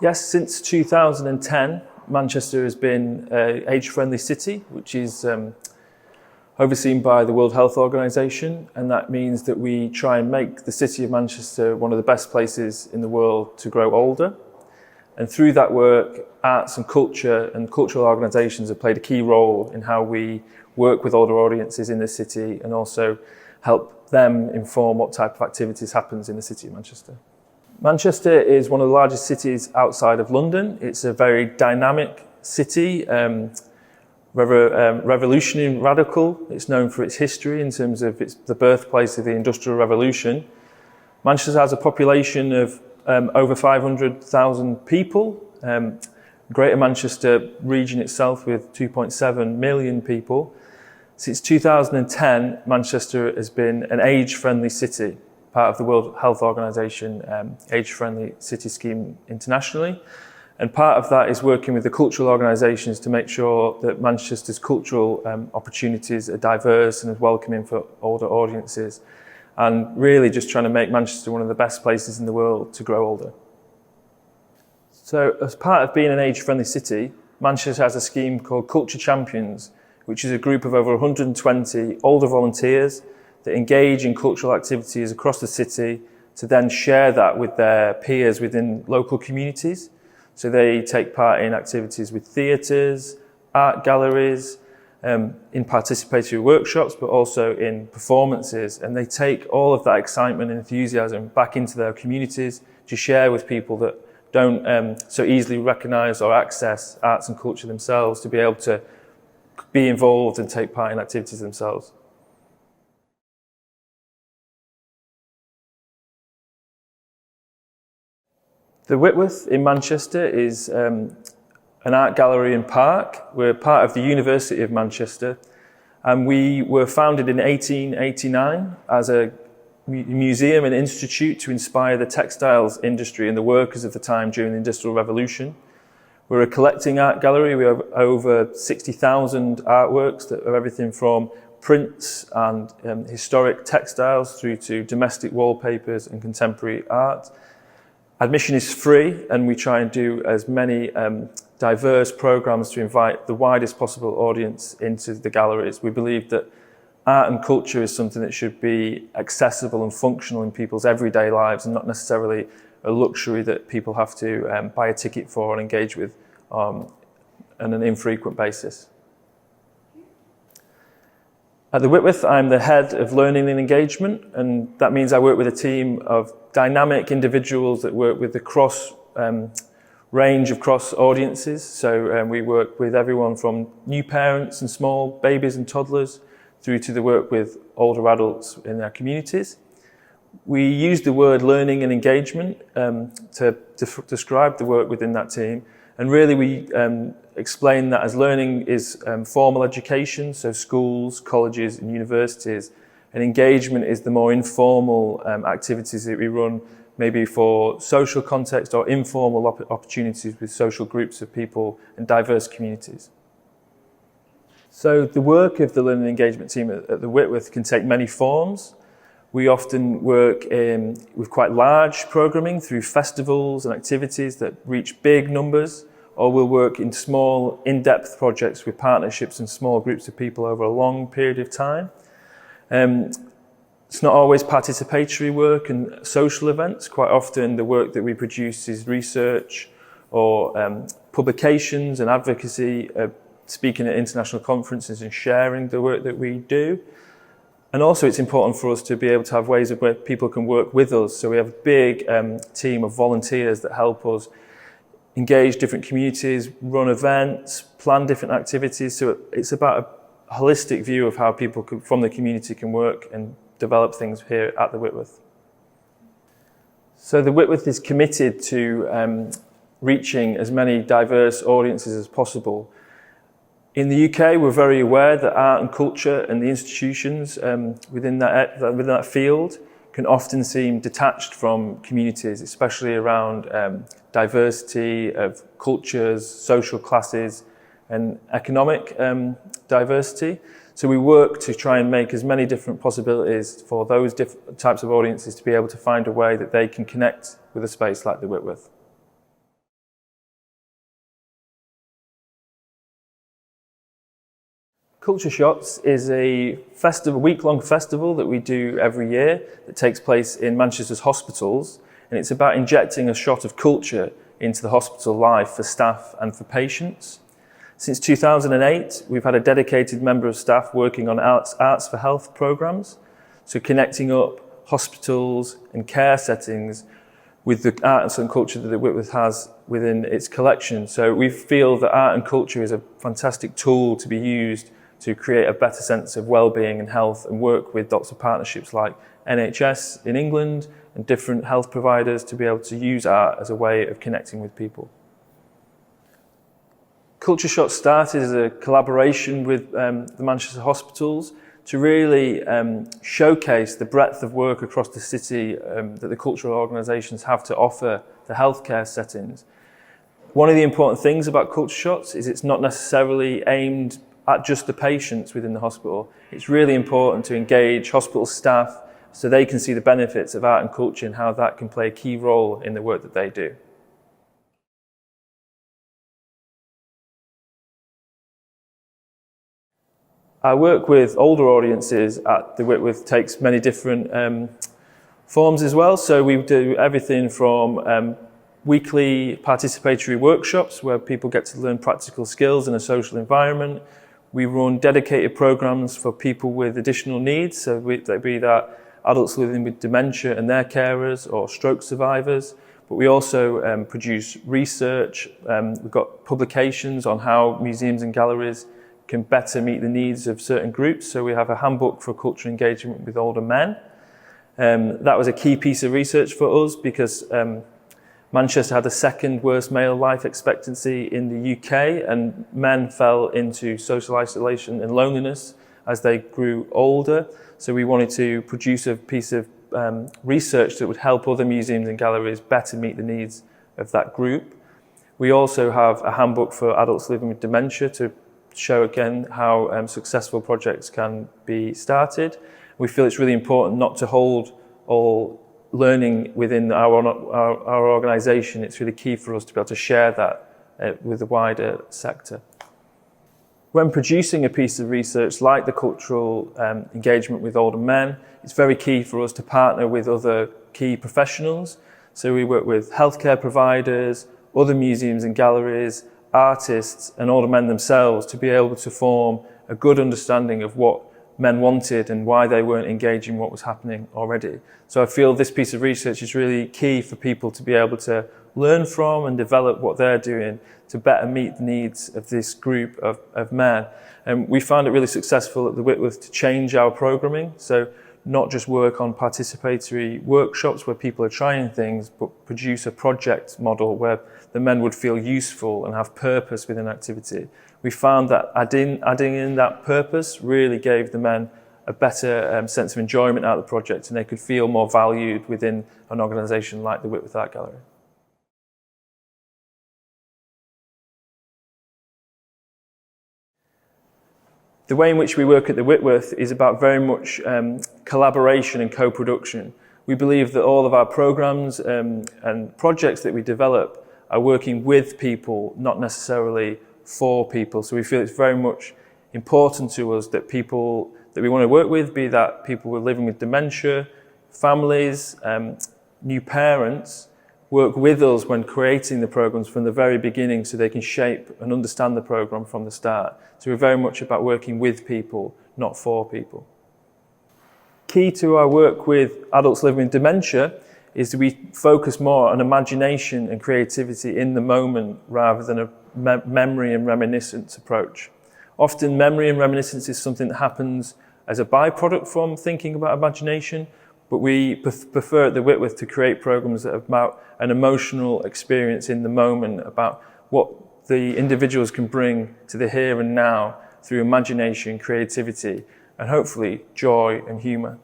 Yes, since 2010, Manchester has been an age-friendly city, which is overseen by the World Health Organization, and that means that we try and make the city of Manchester one of the best places in the world to grow older. And through that work, arts and culture and cultural organisations have played a key role in how we work with older audiences in the city and also help them inform what type of activities happens in the city of Manchester. Manchester is one of the largest cities outside of London. It's a very dynamic city, revolutionary and radical. It's known for its history in terms of it's the birthplace of the Industrial Revolution. Manchester has a population of over 500,000 people. Greater Manchester region itself with 2.7 million people. Since 2010, Manchester has been an age-friendly city, part of the World Health Organization age-friendly city scheme internationally. And part of that is working with the cultural organisations to make sure that Manchester's cultural opportunities are diverse and as welcoming for older audiences. And really just trying to make Manchester one of the best places in the world to grow older. So as part of being an age-friendly city, Manchester has a scheme called Culture Champions, which is a group of over 120 older volunteers that engage in cultural activities across the city to then share that with their peers within local communities. So they take part in activities with theatres, art galleries, in participatory workshops, but also in performances. And they take all of that excitement and enthusiasm back into their communities to share with people that don't so easily recognise or access arts and culture themselves, to be able to be involved and take part in activities themselves. The Whitworth in Manchester is an art gallery and park. We're part of the University of Manchester, and we were founded in 1889 as a museum and institute to inspire the textiles industry and the workers of the time during the Industrial Revolution. We're a collecting art gallery. We have over 60,000 artworks that are everything from prints and historic textiles through to domestic wallpapers and contemporary art. Admission is free, and we try and do as many diverse programs to invite the widest possible audience into the galleries. We believe that art and culture is something that should be accessible and functional in people's everyday lives, and not necessarily a luxury that people have to buy a ticket for and engage with on an infrequent basis. At the Whitworth, I'm the head of learning and engagement, and that means I work with a team of dynamic individuals that work with the range of cross audiences. So we work with everyone from new parents and small babies and toddlers through to the work with older adults in their communities. We use the word learning and engagement to describe the work within that team. And really we explain that as learning is formal education, so schools, colleges and universities, and engagement is the more informal activities that we run, maybe for social context or informal opportunities with social groups of people and diverse communities. So the work of the learning and engagement team at the Whitworth can take many forms. We often work with quite large programming through festivals and activities that reach big numbers, or we'll work in small, in-depth projects with partnerships and small groups of people over a long period of time. It's not always participatory work and social events. Quite often the work that we produce is research or publications and advocacy, speaking at international conferences and sharing the work that we do. And also it's important for us to be able to have ways of where people can work with us. So we have a big team of volunteers that help us engage different communities, run events, plan different activities. So it's about a holistic view of how people from the community can work and develop things here at the Whitworth. So the Whitworth is committed to reaching as many diverse audiences as possible. In the UK, we're very aware that art and culture and the institutions within that field can often seem detached from communities, especially around diversity of cultures, social classes, and economic diversity. So we work to try and make as many different possibilities for those different types of audiences to be able to find a way that they can connect with a space like the Whitworth. Culture Shots is a week-long festival that we do every year that takes place in Manchester's hospitals, and it's about injecting a shot of culture into the hospital life for staff and for patients. Since 2008, we've had a dedicated member of staff working on Arts for Health programs, so connecting up hospitals and care settings with the arts and culture that Whitworth has within its collection. So we feel that art and culture is a fantastic tool to be used to create a better sense of well-being and health, and work with lots of partnerships like NHS in England and different health providers to be able to use art as a way of connecting with people. Culture Shots started as a collaboration with the Manchester hospitals to really showcase the breadth of work across the city that the cultural organisations have to offer the healthcare settings. One of the important things about Culture Shots is it's not necessarily aimed at just the patients within the hospital. It's really important to engage hospital staff so they can see the benefits of art and culture and how that can play a key role in the work that they do. Our work with older audiences at the Whitworth takes many different forms as well. So we do everything from weekly participatory workshops where people get to learn practical skills in a social environment. We run dedicated programs for people with additional needs, so be that adults living with dementia and their carers, or stroke survivors. But we also produce research. We've got publications on how museums and galleries can better meet the needs of certain groups. So we have a handbook for cultural engagement with older men. That was a key piece of research for us because Manchester had the second worst male life expectancy in the UK, and men fell into social isolation and loneliness as they grew older. So we wanted to produce a piece of research that would help other museums and galleries better meet the needs of that group. We also have a handbook for adults living with dementia to show again how successful projects can be started. We feel it's really important not to hold all learning within our organisation. It's really key for us to be able to share that with the wider sector. When producing a piece of research like the cultural engagement with older men, it's very key for us to partner with other key professionals. So we work with healthcare providers, other museums and galleries, artists and older men themselves to be able to form a good understanding of what men wanted and why they weren't engaging what was happening already. So I feel this piece of research is really key for people to be able to learn from and develop what they're doing to better meet the needs of this group of men. And we found it really successful at the Whitworth to change our programming. So not just work on participatory workshops where people are trying things, but produce a project model where the men would feel useful and have purpose within activity. We found that adding in that purpose really gave the men a better sense of enjoyment out of the project, and they could feel more valued within an organisation like the Whitworth Art Gallery. The way in which we work at the Whitworth is about very much collaboration and co-production. We believe that all of our programmes and projects that we develop are working with people, not necessarily for people. So we feel it's very much important to us that people that we want to work with, be that people who are living with dementia, families, new parents, work with us when creating the programmes from the very beginning so they can shape and understand the programme from the start. So we're very much about working with people, not for people. Key to our work with adults living with dementia is that we focus more on imagination and creativity in the moment rather than a memory and reminiscence approach. Often memory and reminiscence is something that happens as a byproduct from thinking about imagination, but we prefer at the Whitworth to create programmes that are about an emotional experience in the moment, about what the individuals can bring to the here and now through imagination, creativity, and hopefully joy and humour.